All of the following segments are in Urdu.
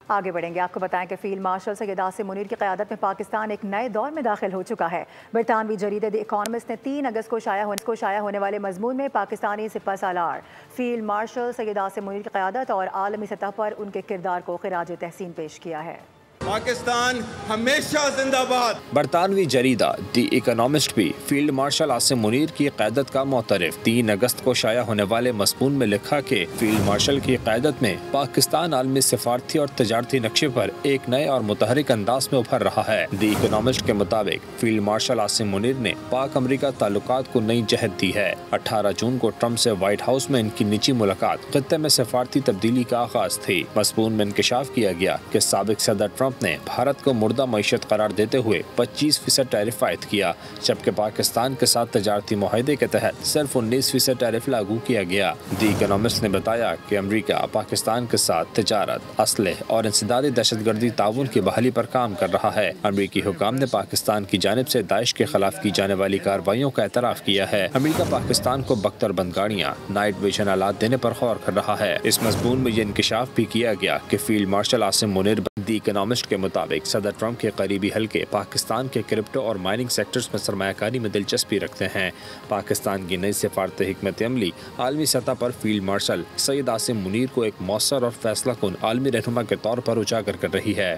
آگے بڑھیں گے، آپ کو بتائیں کہ فیلڈ مارشل سید عاصم منیر کی قیادت میں پاکستان ایک نئے دور میں داخل ہو چکا ہے۔ برطانوی جریدے دی اکانومسٹ نے 3 اگست کو شائع ہونے والے مضمون میں پاکستانی سپہ سالار فیلڈ مارشل سید عاصم منیر کی قیادت اور عالمی سطح پر ان کے کردار کو خراج تحسین پیش کیا ہے۔ پاکستان ہمیشہ زندہ باد۔ برطانوی جریدہ دی اکانومسٹ بھی فیلڈ مارشل عاصم منیر کی قیادت کا معترف 3 اگست کو شائع ہونے والے مضمون میں لکھا کہ فیلڈ مارشل کی قیادت میں پاکستان عالمی سفارتی اور تجارتی نقشے پر ایک نئے اور متحرک انداز میں ابھر رہا ہے۔ دی اکانومسٹ کے مطابق فیلڈ مارشل عاصم منیر نے پاک امریکہ تعلقات کو نئی جہت دی ہے۔ 18 جون کو ٹرمپ سے وائٹ ہاؤس میں ان کی نجی ملاقات خطے میں سفارتی تبدیلی کا آغاز تھی۔ مضمون میں انکشاف کیا گیا کہ سابق صدر ٹرمپ نے بھارت کو مردہ معیشت قرار دیتے ہوئے 25% ٹیرف عائد کیا، جبکہ پاکستان کے ساتھ تجارتی معاہدے کے تحت صرف 19% ٹیرف لاگو کیا گیا۔ دی اکانومسٹ نے بتایا کہ امریکہ پاکستان کے ساتھ تجارت، اسلحے اور انسدادی دہشت گردی تعاون کی بحالی پر کام کر رہا ہے۔ امریکی حکام نے پاکستان کی جانب سے داعش کے خلاف کی جانے والی کارروائیوں کا اعتراف کیا ہے۔ امریکہ پاکستان کو بختر بند گاڑیاں، نائٹ ویژن آلات دینے پر غور کر رہا ہے۔ اس مضمون میں یہ انکشاف بھی کیا گیا کہ فیلڈ مارشل عاصم منیر دی اکانومسٹ کے مطابق صدر ٹرمپ کے قریبی حلقے پاکستان کے کرپٹو اور مائننگ سیکٹرز میں سرمایہ کاری میں دلچسپی رکھتے ہیں۔ پاکستان کی نئی سفارت حکمت عملی عالمی سطح پر فیلڈ مارشل سید عاصم منیر کو ایک مؤثر اور فیصلہ کن عالمی رہنما کے طور پر اجاگر کر رہی ہے۔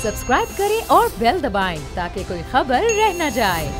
سبسکرائب کریں اور بیل دبائیں تاکہ کوئی خبر رہ نہ جائے۔